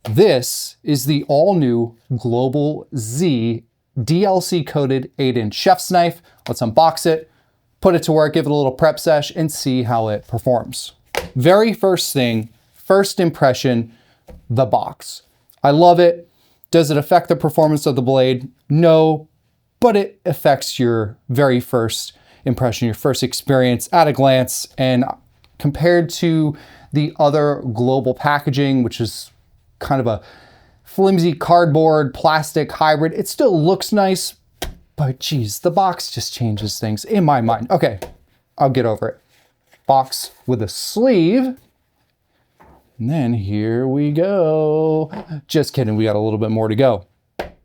This is the all-new Global Z DLC-coated 8-inch chef's knife. Let's unbox it, put it to work, give it a little prep sesh, and see how it performs. Very first thing, first impression, the box. I love it. Does it affect the performance of the blade? No, but it affects your very first impression, your first experience at a glance. And compared to the other global packaging, which is kind of a flimsy cardboard plastic hybrid, it still looks nice, but geez, the box just changes things in my mind. Okay, I'll get over it. Box with a sleeve. And then here we go. Just kidding, we got a little bit more to go.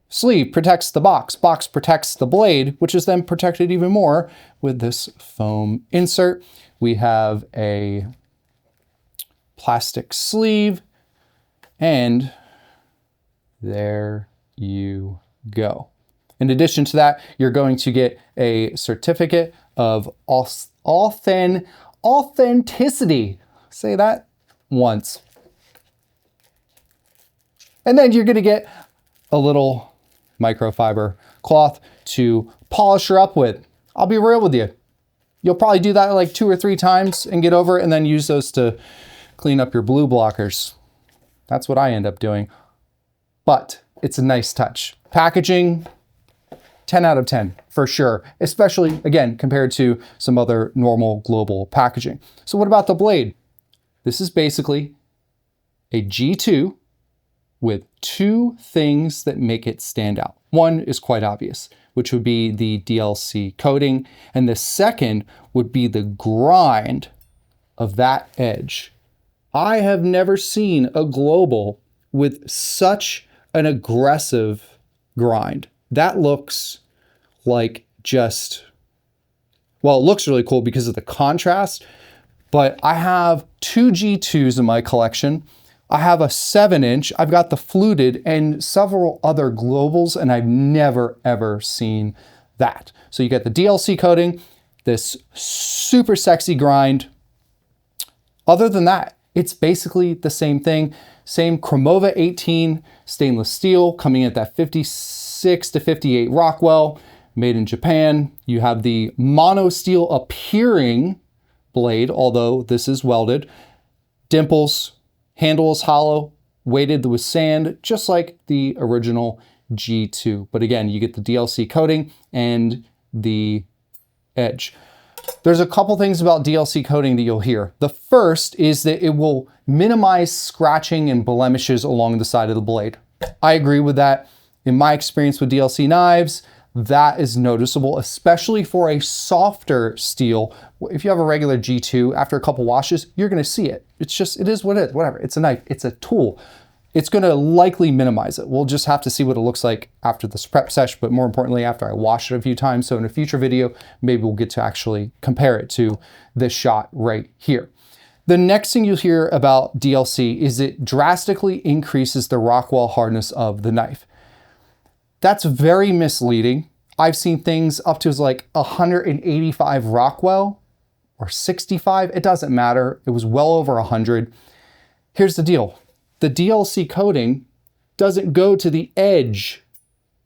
Sleeve protects the box. Box protects the blade, which is then protected even more with this foam insert. We have a plastic sleeve, and there you go. In addition to that, you're going to get a certificate of authenticity. Say that once. And then you're going to get a little microfiber cloth to polish her up with. I'll be real with you. You'll probably do that like 2 or 3 times and get over it, and then use those to clean up your blue blockers. That's what I end up doing. But it's a nice touch. Packaging, 10 out of 10 for sure, especially again compared to some other normal global packaging. So what about the blade? This is basically a G2 with 2 things that make it stand out. One is quite obvious, which would be the DLC coating, and the second would be the grind of that edge. I have never seen a global with such an aggressive grind. That looks like just, well, it looks really cool because of the contrast, but I have 2 G2s in my collection. I have a 7-inch, I've got the fluted and several other globals, and I've never ever seen that. So you get the DLC coating, this super sexy grind. Other than that, it's basically the same thing. Same Chromova 18 stainless steel coming at that 56 to 58 Rockwell, made in Japan. You have the mono steel appearing blade, although this is welded. Dimples, handle is hollow, weighted with sand, just like the original G2. But again, you get the DLC coating and the edge. There's a couple things about DLC coating that you'll hear. The first is that it will minimize scratching and blemishes along the side of the blade. I agree with that. In my experience with DLC knives, that is noticeable, especially for a softer steel. If you have a regular G2, after a couple washes, you're gonna see it. It's just, it is what it is, whatever. It's a knife, it's a tool. It's gonna likely minimize it. We'll just have to see what it looks like after this prep sesh, but more importantly, after I wash it a few times. So in a future video, maybe we'll get to actually compare it to this shot right here. The next thing you'll hear about DLC is it drastically increases the Rockwell hardness of the knife. That's very misleading. I've seen things up to like 185 Rockwell or 65, it doesn't matter. It was well over 100. Here's the deal. The DLC coating doesn't go to the edge,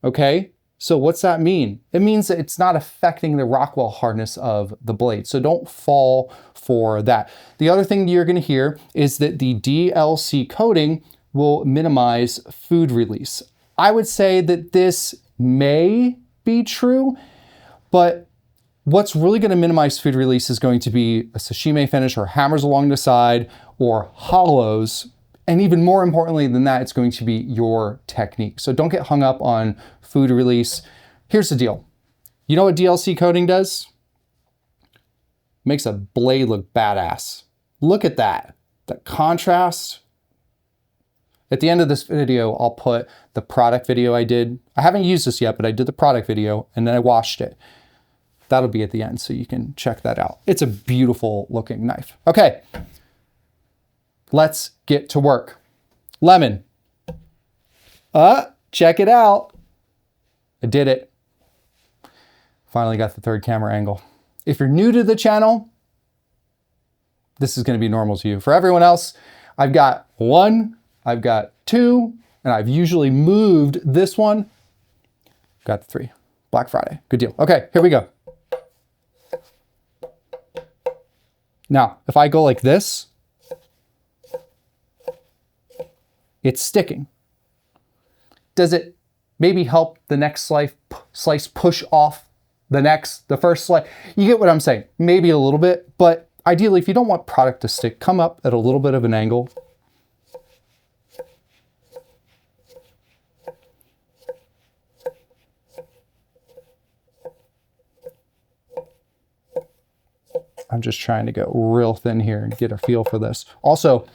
okay? So what's that mean? It means that it's not affecting the Rockwell hardness of the blade. So don't fall for that. The other thing you're gonna hear is that the DLC coating will minimize food release. I would say that this may be true, but what's really gonna minimize food release is going to be a sashimi finish or hammers along the side or hollows. And even more importantly than that, it's going to be your technique. So don't get hung up on food release. Here's the deal. You know what DLC coating does? Makes a blade look badass. Look at that, the contrast. At the end of this video, I'll put the product video I did. I haven't used this yet, but I did the product video and then I washed it. That'll be at the end, so you can check that out. It's a beautiful looking knife. Okay. Let's get to work. Lemon. Check it out. I did it. Finally got the third camera angle. If you're new to the channel, this is gonna be normal to you. For everyone else, I've got 1, I've got 2, and I've usually moved this one. Got the 3. Black Friday. Good deal. Okay, here we go. Now, if I go like this, it's sticking. Does it maybe help the next slice push off the first slice? You get what I'm saying. Maybe a little bit, but ideally, if you don't want product to stick, come up at a little bit of an angle. I'm just trying to go real thin here and get a feel for this. Also,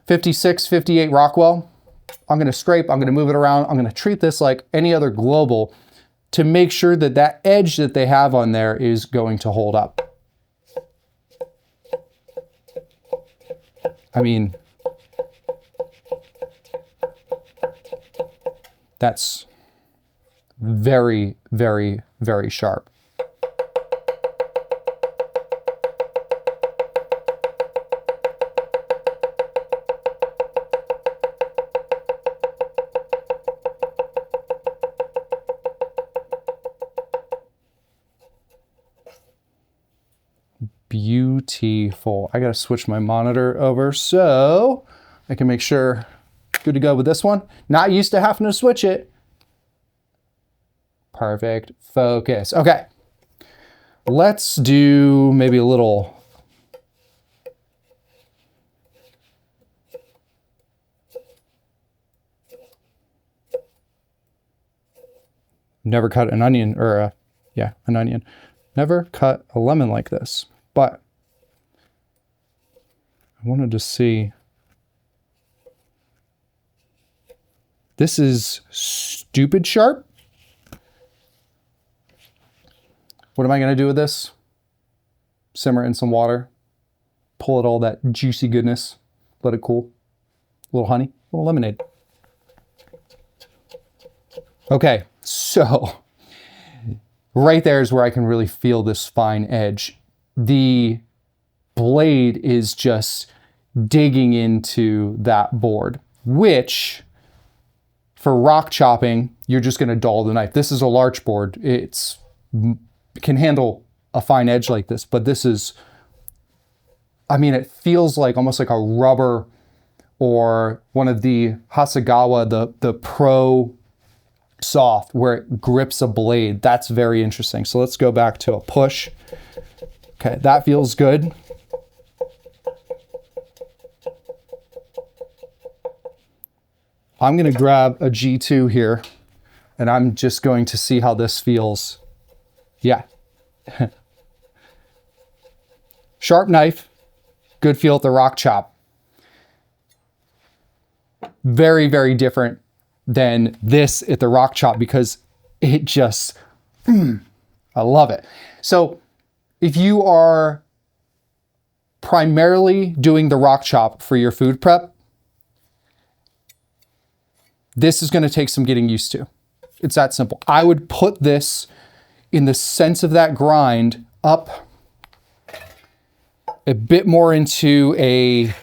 56, 58 Rockwell. I'm going to scrape, I'm going to move it around. I'm going to treat this like any other global to make sure that that edge that they have on there is going to hold up. I mean, that's very, very, very sharp. Beautiful. I gotta switch my monitor over so I can make sure good to go with this one. Not used to having to switch it. Perfect. Focus. Okay. Let's do maybe a little never cut an onion or an onion. Never cut a lemon like this. But I wanted to see, this is stupid sharp. What am I going to do with this? Simmer in some water, pull out all that juicy goodness, let it cool. A little honey, a little lemonade. Okay, so right there is where I can really feel this fine edge. The blade is just digging into that board, which for rock chopping, you're just going to dull the knife. This is a larch board. It can handle a fine edge like this, but this is, I mean, it feels like almost like a rubber or one of the Hasegawa, the Pro Soft, where it grips a blade. That's very interesting. So let's go back to a push. Okay, that feels good. I'm going to grab a G2 here, and I'm just going to see how this feels. Yeah. Sharp knife, good feel at the rock chop. Very, very different than this at the rock chop because it just, I love it. So if you are primarily doing the rock chop for your food prep, this is going to take some getting used to. It's that simple. I would put this in the sense of that grind up a bit more into a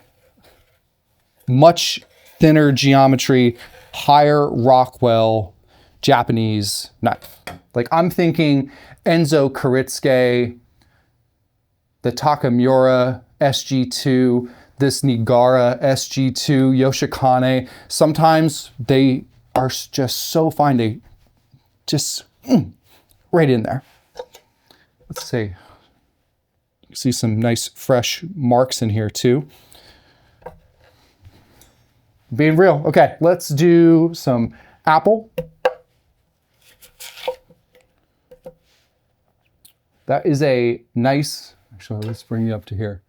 much thinner geometry, higher Rockwell Japanese knife. Like I'm thinking Enzo Karitsuke, the Takamura SG2, this Nigara SG2, Yoshikane. Sometimes they are just so fine. They just right in there. Let's see. You can see some nice fresh marks in here too. Being real. Okay, let's do some apple. That is a nice, actually, let's bring you up to here.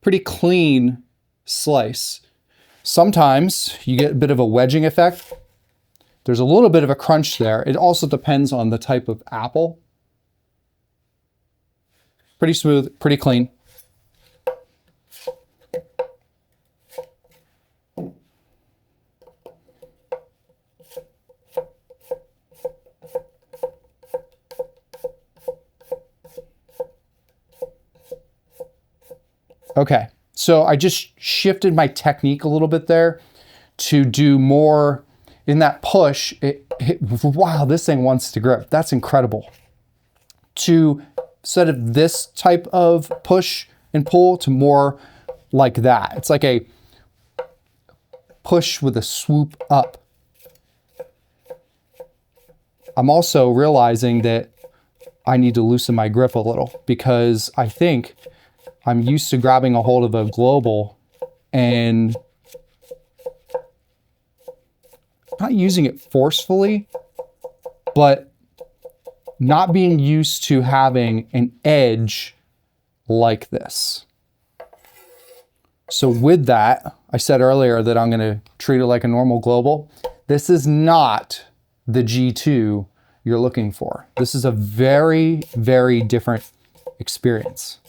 Pretty clean slice. Sometimes you get a bit of a wedging effect. There's a little bit of a crunch there. It also depends on the type of apple. Pretty smooth, pretty clean. Okay, so I just shifted my technique a little bit there. to do more in that push. Wow, this thing wants to grip. That's incredible. To instead of this type of push and pull to more like that. It's like a push with a swoop up. I'm also realizing that I need to loosen my grip a little because I think I'm used to grabbing a hold of a global and not using it forcefully, but not being used to having an edge like this. So with that, I said earlier that I'm going to treat it like a normal global. This is not the G2 you're looking for. This is a very, very different experience.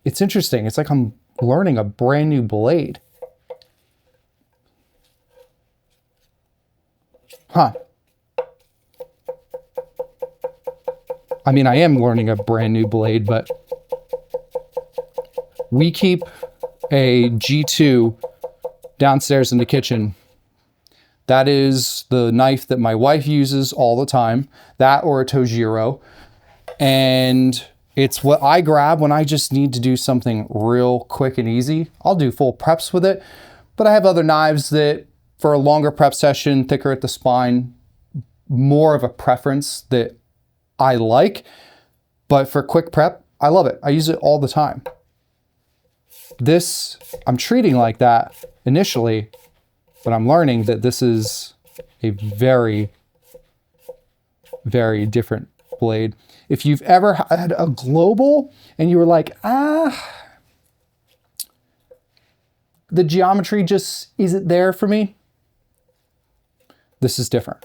It's interesting. It's like I'm learning a brand new blade. Huh. I mean, I am learning a brand new blade, but we keep a G2 downstairs in the kitchen. That is the knife that my wife uses all the time, that or a Tojiro. And it's what I grab when I just need to do something real quick and easy. I'll do full preps with it, but I have other knives that for a longer prep session, thicker at the spine, more of a preference that I like, but for quick prep, I love it. I use it all the time. This, I'm treating like that initially, but I'm learning that this is a very, very different blade. If you've ever had a global and you were like, the geometry just isn't there for me, this is different.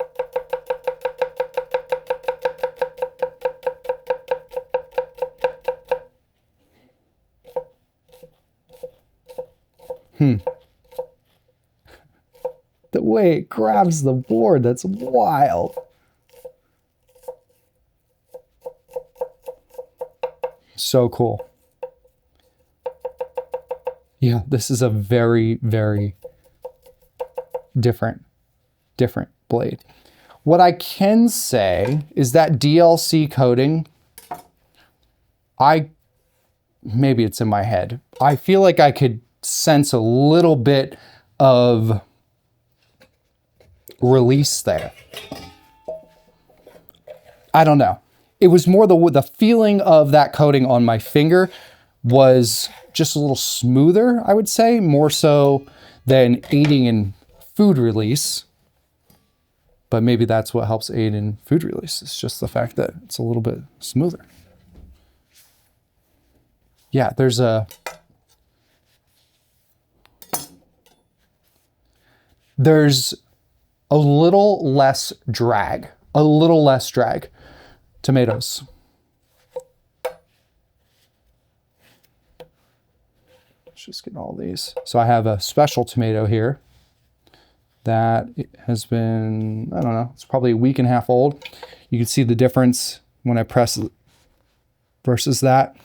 The way it grabs the board, that's wild. So cool. Yeah, this is a very, very different blade. What I can say is that DLC coating, maybe it's in my head. I feel like I could sense a little bit of release there. I don't know. It was more the feeling of that coating on my finger was just a little smoother, I would say, more so than aiding in food release. But maybe that's what helps aid in food release. It's just the fact that it's a little bit smoother. Yeah, there's a little less drag, Tomatoes. Let's just get all these. So I have a special tomato here that has been, I don't know, it's probably a week and a half old. You can see the difference when I press it versus that.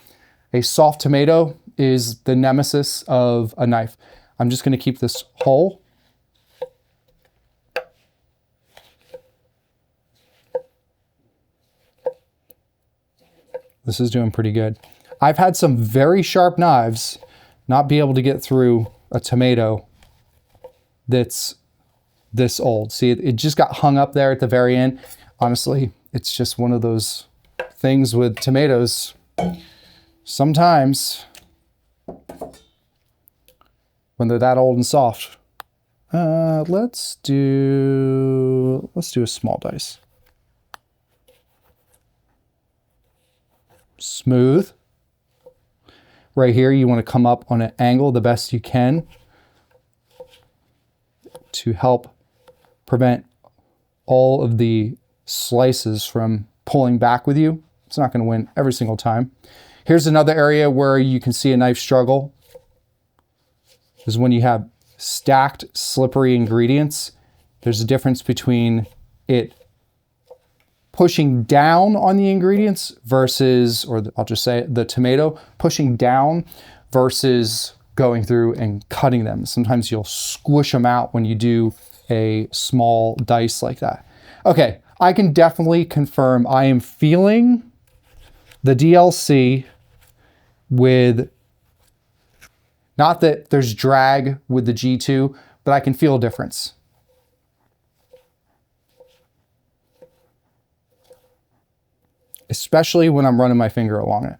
A soft tomato is the nemesis of a knife. I'm just going to keep this whole. This is doing pretty good. I've had some very sharp knives not be able to get through a tomato that's this old. See, it just got hung up there at the very end. Honestly, it's just one of those things with tomatoes. Sometimes when they're that old and soft. Let's do a small dice. Smooth. Right here, you want to come up on an angle the best you can to help prevent all of the slices from pulling back with you. It's not going to win every single time. Here's another area where you can see a knife struggle. Is when you have stacked, slippery ingredients. There's a difference between it pushing down on the ingredients versus, or I'll just say the tomato pushing down versus going through and cutting them. Sometimes you'll squish them out when you do a small dice like that. Okay, I can definitely confirm I am feeling the DLC with, not that there's drag with the G2, but I can feel a difference. Especially when I'm running my finger along it.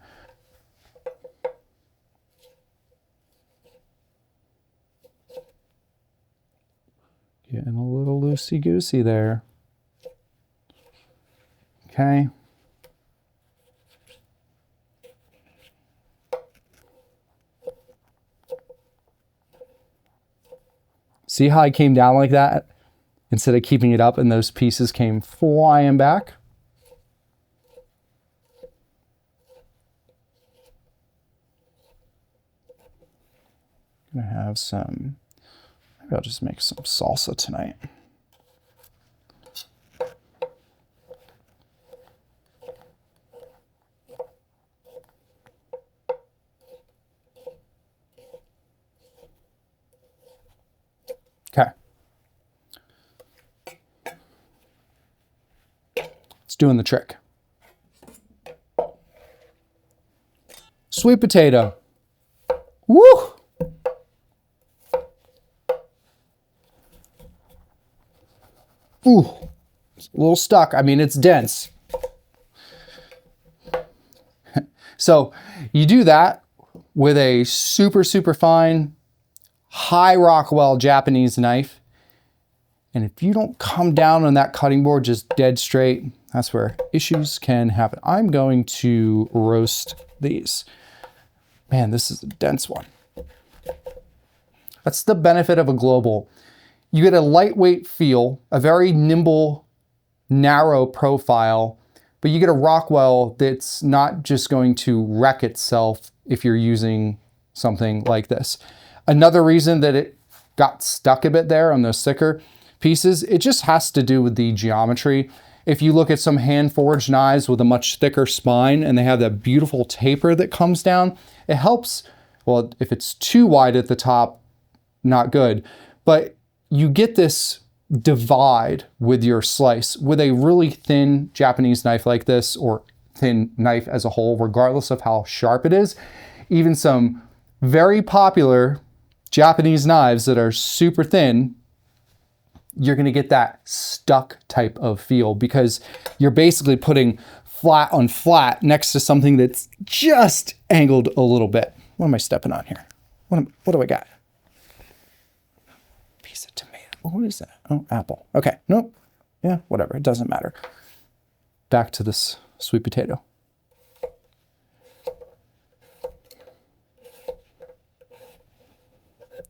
Getting a little loosey-goosey there. Okay. See how I came down like that? Instead of keeping it up and those pieces came flying back? I'm gonna have some, maybe I'll just make some salsa tonight. Okay. It's doing the trick. Sweet potato. Woo! Ooh, it's a little stuck. I mean, it's dense. So you do that with a super, super fine, high Rockwell Japanese knife. And if you don't come down on that cutting board just dead straight, that's where issues can happen. I'm going to roast these. Man, this is a dense one. That's the benefit of a global. You get a lightweight feel, a very nimble, narrow profile, but you get a Rockwell that's not just going to wreck itself if you're using something like this. Another reason that it got stuck a bit there on those thicker pieces, it just has to do with the geometry. If you look at some hand-forged knives with a much thicker spine and they have that beautiful taper that comes down, it helps. Well, if it's too wide at the top, not good. But you get this divide with your slice. With a really thin Japanese knife like this, or thin knife as a whole, regardless of how sharp it is, even some very popular Japanese knives that are super thin, you're gonna get that stuck type of feel because you're basically putting flat on flat next to something that's just angled a little bit. What am I stepping on here? What do I got? Piece of tomato. What is that? Oh, apple. Okay, nope. Yeah, whatever, it doesn't matter. Back to this sweet potato.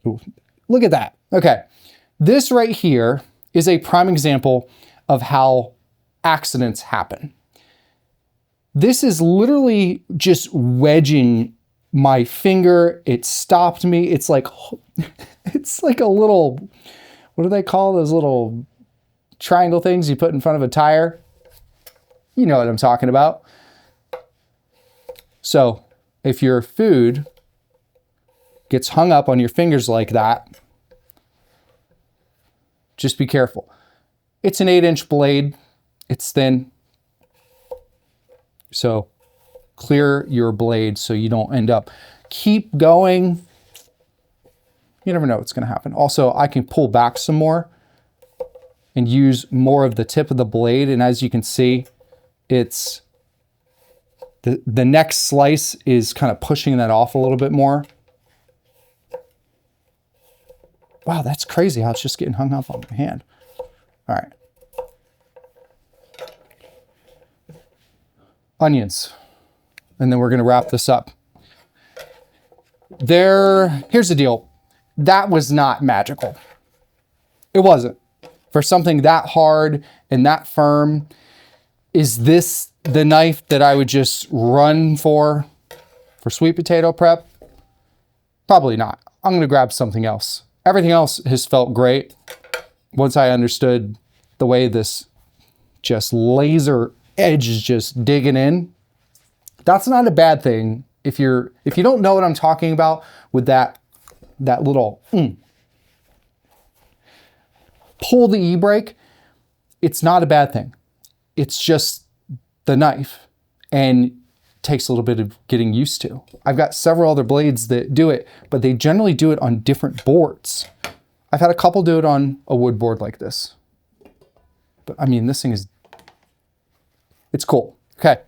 Ooh, look at that. Okay, this right here is a prime example of how accidents happen. This is literally just wedging my finger. It stopped me. It's like a little, what do they call those little triangle things you put in front of a tire? You know what I'm talking about. So if your food gets hung up on your fingers like that, just be careful. It's an 8-inch blade. It's thin. So clear your blade so you don't end up. Keep going. You never know what's going to happen. Also, I can pull back some more and use more of the tip of the blade. And as you can see, it's the next slice is kind of pushing that off a little bit more. Wow, that's crazy how it's just getting hung up on my hand. All right. Onions. And then we're going to wrap this up. Here's the deal. That was not magical. It wasn't. For something that hard and that firm, is this the knife that I would just run for sweet potato prep? Probably not. I'm going to grab something else. Everything else has felt great. Once I understood the way this just laser edge is just digging in, that's not a bad thing if you don't know what I'm talking about with that little pull the e-brake, it's not a bad thing. It's just the knife and takes a little bit of getting used to. I've got several other blades that do it, but they generally do it on different boards. I've had a couple do it on a wood board like this. But I mean, this thing is, it's cool. Okay,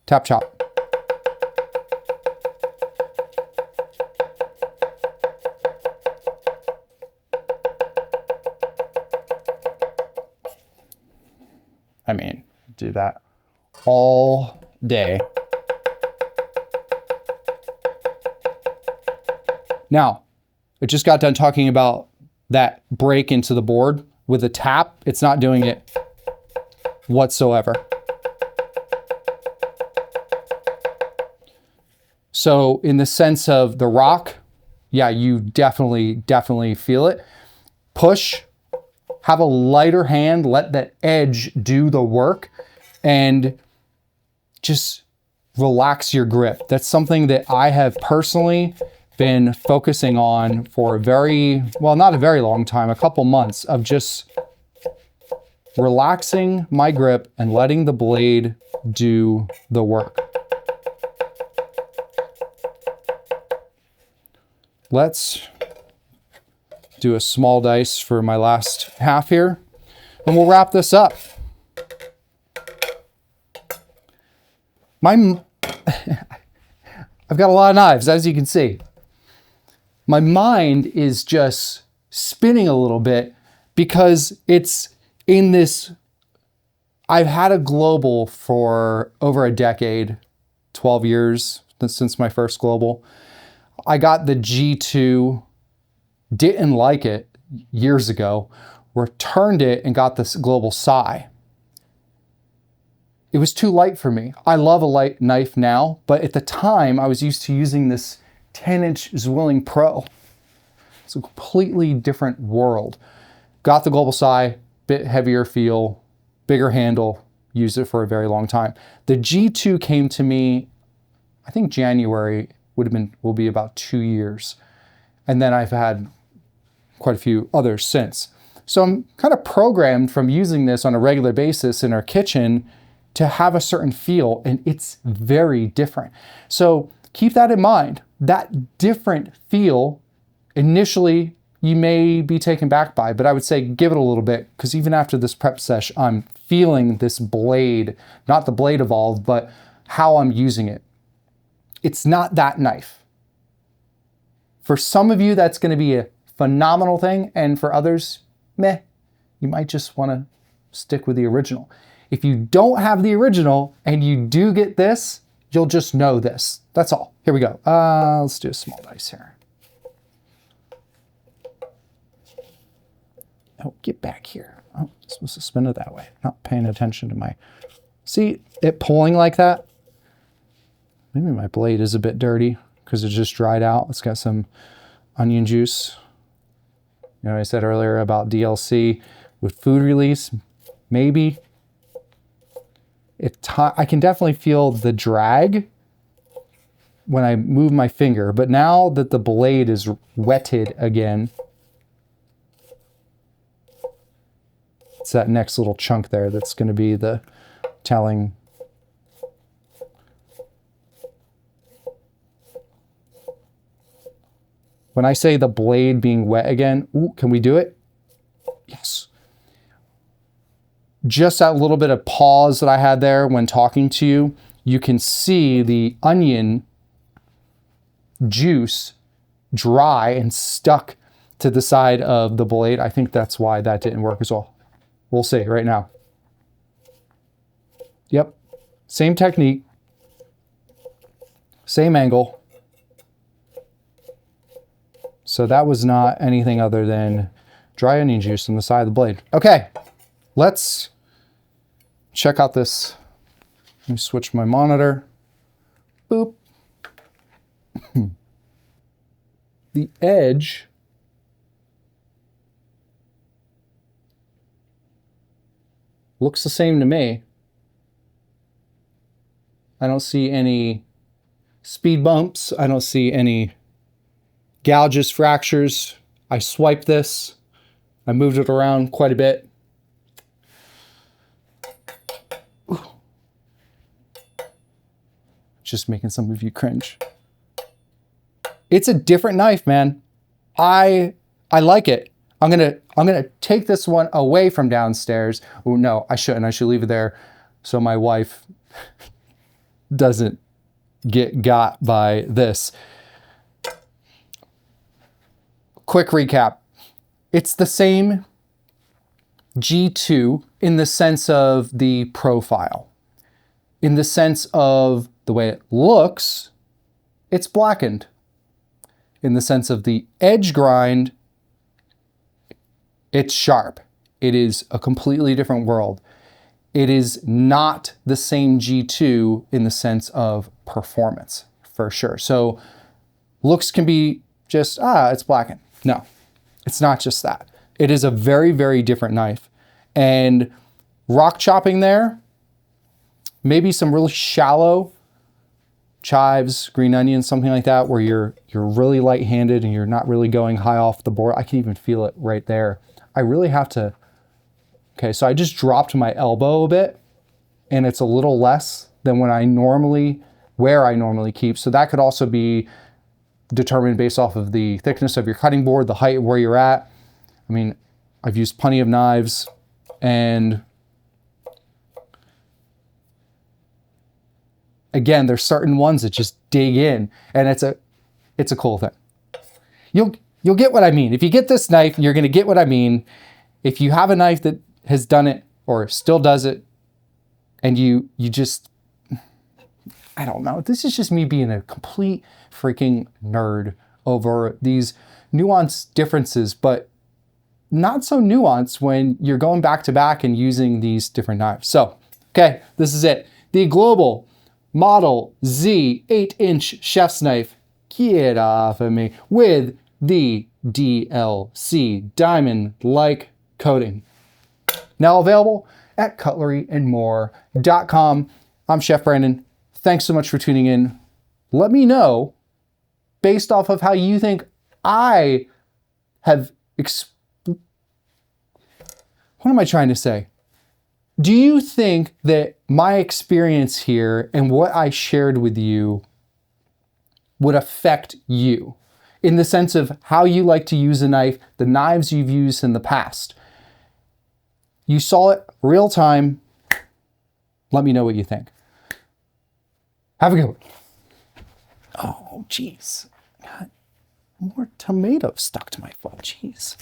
tap chop. I mean, do that all day. Now, I just got done talking about that break into the board. With a tap, it's not doing it whatsoever. So in the sense of the rock, yeah, you definitely feel it. Push, have a lighter hand, let that edge do the work, and just relax your grip. That's something that I have personally been focusing on for not a very long time, a couple months, of just relaxing my grip and letting the blade do the work. Let's do a small dice for my last half here, and we'll wrap this up. I've got a lot of knives, as you can see. My mind is just spinning a little bit because it's in this, I've had a global for over a decade, 12 years since my first global. I got the G2, didn't like it years ago, returned it and got this global Psi. It was too light for me. I love a light knife now, but at the time I was used to using this 10-inch Zwilling Pro. It's a completely different world. Got the global Psi, bit heavier feel, bigger handle, used it for a very long time. The G2 came to me, I think January will be about 2 years. And then I've had quite a few others since. So I'm kind of programmed from using this on a regular basis in our kitchen to have a certain feel, and it's very different. So keep that in mind. That different feel, initially, you may be taken back by, but I would say give it a little bit, because even after this prep sesh, I'm feeling this blade, not the blade evolve, but how I'm using it. It's not that knife. For some of you, that's going to be a phenomenal thing, and for others, meh. You might just want to stick with the original. If you don't have the original and you do get this, you'll just know this. That's all. Here we go. Let's do a small dice here. Oh, get back here. Oh, I'm supposed to spin it that way. Not paying attention to my... See it pulling like that? Maybe my blade is a bit dirty because it just dried out. It's got some onion juice. You know, I said earlier about DLC with food release. Maybe. I can definitely feel the drag when I move my finger, but now that the blade is wetted again, it's that next little chunk there that's going to be the telling. When I say the blade being wet again, ooh, can we do it? Yes. Just that little bit of pause that I had there when talking to you, you can see the onion juice dry and stuck to the side of the blade. I think that's why that didn't work as well. We'll see right now. Yep, same technique, same angle. So that was not anything other than dry onion juice on the side of the blade. Okay, let's check out this. Let me switch my monitor. Boop. The edge looks the same to me. I don't see any speed bumps. I don't see any gouges, fractures. I swiped this. I moved it around quite a bit. Ooh. Just making some of you cringe. It's a different knife, man. I like it. I'm gonna take this one away from downstairs. Oh no, I shouldn't. I should leave it there so my wife doesn't get got by this. Quick recap. It's the same G2 in the sense of the profile. In the sense of the way it looks, it's blackened. In the sense of the edge grind, it's sharp. It is a completely different world. It is not the same G2 in the sense of performance, for sure. So looks can be just, it's blackened. No, it's not just that. It is a very, very different knife. And rock chopping there, maybe some really shallow chives, green onions, something like that, where you're really light-handed and you're not really going high off the board. I can even feel it right there. I really have to, okay, so I just dropped my elbow a bit and it's a little less than where I normally keep. So that could also be determined based off of the thickness of your cutting board, the height where you're at. I mean, I've used plenty of knives and again, there's certain ones that just dig in and it's a cool thing. You'll get what I mean. If you get this knife, you're gonna get what I mean. If you have a knife that has done it or still does it and you just, I don't know. This is just me being a complete freaking nerd over these nuanced differences, but not so nuanced when you're going back to back and using these different knives. So, okay, this is it. The Global Model Z 8-inch chef's knife. Get off of me. With the DLC diamond-like coating. Now available at cutleryandmore.com. I'm Chef Brandon. Thanks so much for tuning in. Let me know, based off of how you think I have what am I trying to say? Do you think that my experience here and what I shared with you would affect you in the sense of how you like to use a knife, the knives you've used in the past? You saw it real time. Let me know what you think. Have a good one. Oh, jeez. Got more tomato stuck to my foot. Jeez.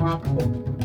Thank you.